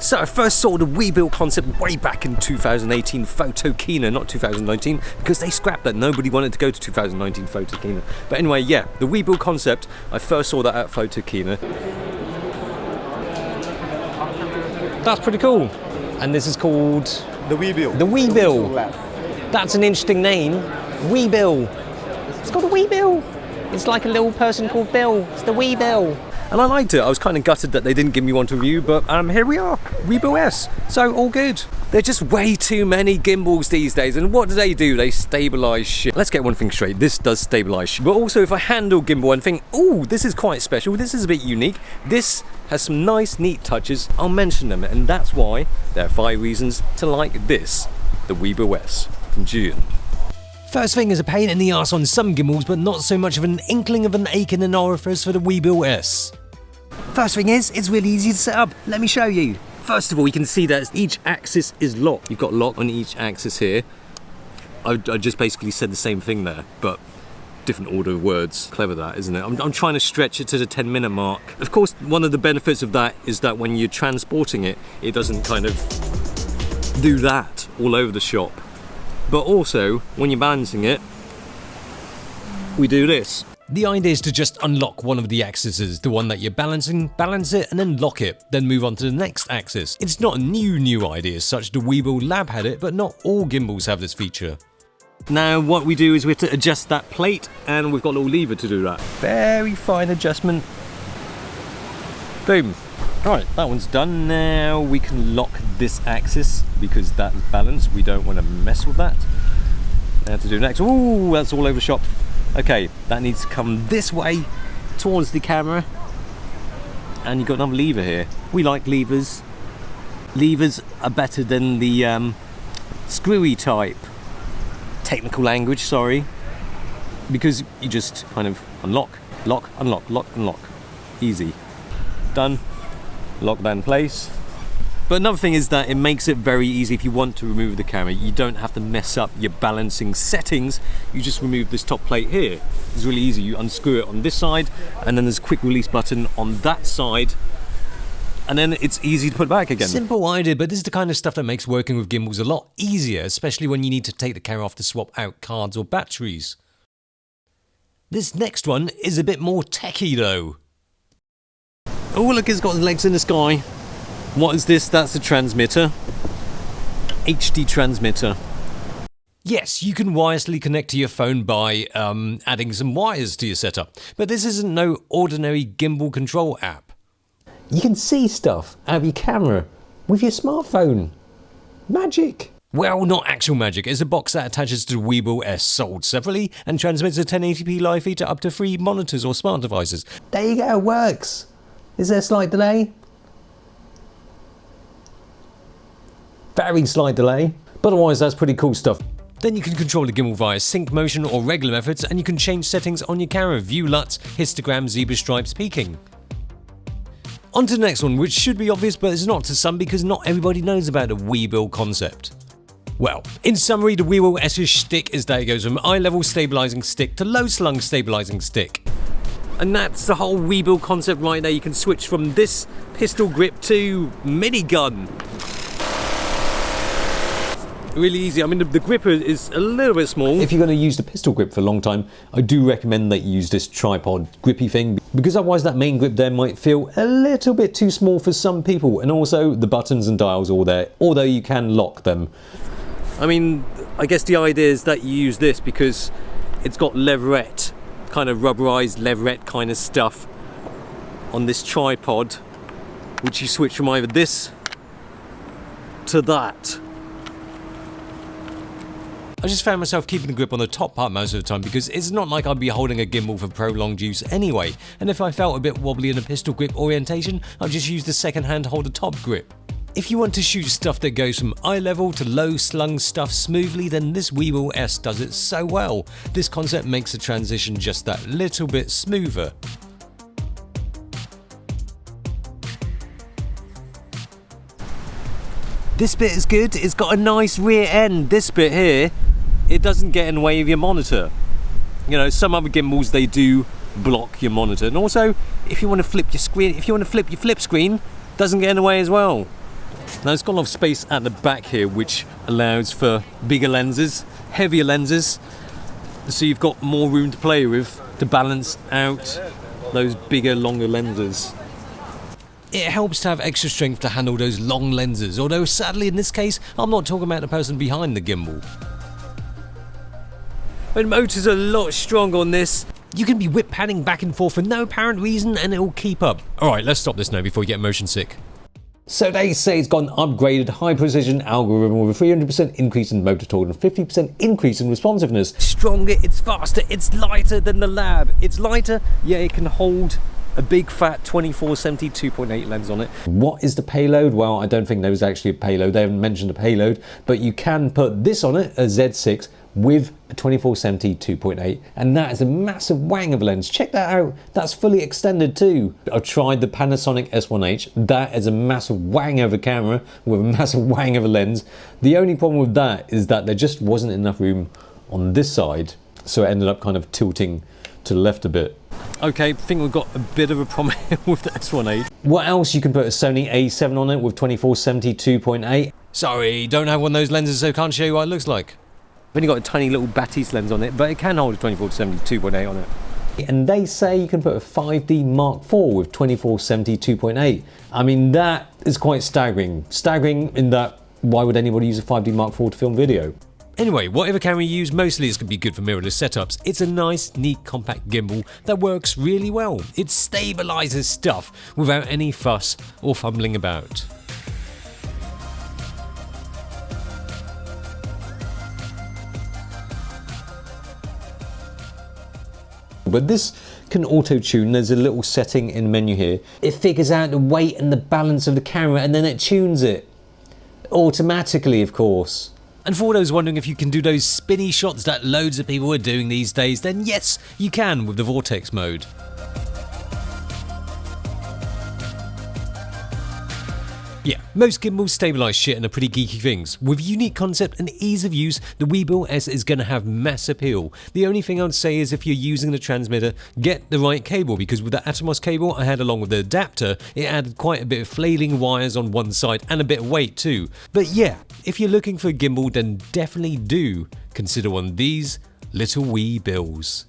So I first saw the Weebill concept way back in 2018 Photokina, not 2019, because they scrapped that. Nobody wanted to go to 2019 Photokina. But anyway, yeah, the Weebill concept, I first saw that at Photokina. That's pretty cool. And this is called... The Weebill. The Weebill. That's an interesting name. Weebill. It's called a Weebill. It's like a little person called Bill. It's the Weebill. And I liked it. I was kind of gutted that they didn't give me one to review, but here we are, WeebillS. So all good. There's just way too many gimbals these days, and what do? They stabilize shit. Let's get one thing straight. This does stabilize shit. But also, if I handle gimbal and think, oh, this is quite special, this is a bit unique, this has some nice, neat touches, I'll mention them, and that's why there are 5 reasons to like this, the WeebillS from Zhiyun. First thing is a pain in the arse on some gimbals, but not so much of an inkling of an ache in an orifice for the WeebillS. First thing is, it's really easy to set up. Let me show you. First of all, you can see that each axis is locked. You've got lock on each axis here. I just basically said the same thing there, but different order of words. Clever that, isn't it? I'm trying to stretch it to the 10-minute mark. Of course, one of the benefits of that is that when you're transporting it, it doesn't kind of do that all over the shop. But also, when you're balancing it, we do this. The idea is to just unlock one of the axes, the one that you're balancing, balance it and then lock it, then move on to the next axis. It's not a new idea as such. The Weebill lab had it, but not all gimbals have this feature. Now what we do is we have to adjust that plate, and we've got a little lever to do that. Very fine adjustment. Boom. Alright, that one's done. Now we can lock this axis because that is balanced. We don't want to mess with that. Now to do next. Ooh, that's all over the shop. Okay, that needs to come this way towards the camera. And you've got another lever here. We like levers. Levers are better than the screwy type. Technical language, sorry. Because you just kind of unlock, lock, unlock, lock, unlock. Easy. Done. Lock that in place. But another thing is that it makes it very easy if you want to remove the camera. You don't have to mess up your balancing settings. You just remove this top plate here. It's really easy. You unscrew it on this side, and then there's a quick release button on that side, and then it's easy to put back again. Simple idea, but this is the kind of stuff that makes working with gimbals a lot easier, especially when you need to take the camera off to swap out cards or batteries. This next one is a bit more techie though. Oh look, it's got legs in the sky. What is this? That's a transmitter. HD transmitter. Yes, you can wirelessly connect to your phone by adding some wires to your setup. But this isn't no ordinary gimbal control app. You can see stuff out of your camera with your smartphone. Magic. Well, not actual magic. It's a box that attaches to the WeebillS, sold separately, and transmits a 1080p live feed to up to 3 monitors or smart devices. There you go, it works. Is there a slight delay? Very slight delay, but otherwise that's pretty cool stuff. Then you can control the gimbal via sync motion or regular methods, and you can change settings on your camera, view LUTs, histogram, zebra stripes, peaking. On to the next one, which should be obvious, but it's not to some because not everybody knows about the Weebill concept. Well, in summary, the WeebillS's shtick is that it goes from eye-level stabilizing stick to low-slung stabilizing stick. And that's the whole Weebill concept right there. You can switch from this pistol grip to minigun. Really easy. I mean, the gripper is a little bit small. If you're going to use the pistol grip for a long time, I do recommend that you use this tripod grippy thing, because otherwise that main grip there might feel a little bit too small for some people. And also the buttons and dials are all there, although you can lock them. I mean, I guess the idea is that you use this because it's got leverette, kind of rubberized leverette kind of stuff on this tripod, which you switch from either this to that. I just found myself keeping the grip on the top part most of the time because it's not like I'd be holding a gimbal for prolonged use anyway, and if I felt a bit wobbly in a pistol grip orientation, I'd just use the second hand to hold the top grip. If you want to shoot stuff that goes from eye level to low slung stuff smoothly, then this WeebillS does it so well. This concept makes the transition just that little bit smoother. This bit is good, it's got a nice rear end. This bit here, it doesn't get in the way of your monitor. You know, some other gimbals, they do block your monitor. And also, if you want to flip your screen, if you want to flip your flip screen, doesn't get in the way as well. Now it's got a lot of space at the back here, which allows for bigger lenses, heavier lenses, so you've got more room to play with to balance out those bigger, longer lenses. It helps to have extra strength to handle those long lenses, although sadly in this case I'm not talking about the person behind the gimbal. The motor's a lot stronger on this. You can be whip padding back and forth for no apparent reason and it will keep up. Alright, let's stop this now before you get motion sick. So they say it's got an upgraded high precision algorithm with a 300% increase in motor torque and a 50% increase in responsiveness. Stronger, it's faster, it's lighter than the Lab. It's lighter, yeah, it can hold a big fat 24-70 2.8 lens on it. What is the payload? Well, I don't think there was actually a payload. They haven't mentioned a payload, but you can put this on it, a Z6, with a 24-70 2.8, and that is a massive wang of a lens. Check that out, that's fully extended too. I've tried the Panasonic S1H, that is a massive wang of a camera with a massive wang of a lens. The only problem with that is that there just wasn't enough room on this side, so it ended up kind of tilting to the left a bit. Okay, I think we've got a bit of a problem with the S1H. What else? You can put a Sony A7 on it with 24-70 2.8. Sorry, don't have one of those lenses, so can't show you what it looks like. I've only got a tiny little Batiste lens on it, but it can hold a 24-70 2.8 on it. And they say you can put a 5D Mark IV with 24-70 2.8. I mean, that is quite staggering. Staggering in that, why would anybody use a 5D Mark IV to film video? Anyway, whatever camera you use, mostly it's going to be good for mirrorless setups. It's a nice, neat, compact gimbal that works really well. It stabilizes stuff without any fuss or fumbling about. But this can auto-tune. There's a little setting in the menu here. It figures out the weight and the balance of the camera and then it tunes it. Automatically, of course. And for those wondering if you can do those spinny shots that loads of people are doing these days, then yes, you can with the Vortex mode. Yeah, most gimbals stabilize shit and are pretty geeky things. With unique concept and ease of use, the WeebillS is going to have mass appeal. The only thing I would say is if you're using the transmitter, get the right cable, because with the Atomos cable I had along with the adapter, it added quite a bit of flailing wires on one side and a bit of weight too. But yeah, if you're looking for a gimbal, then definitely do consider one of these little Weebills.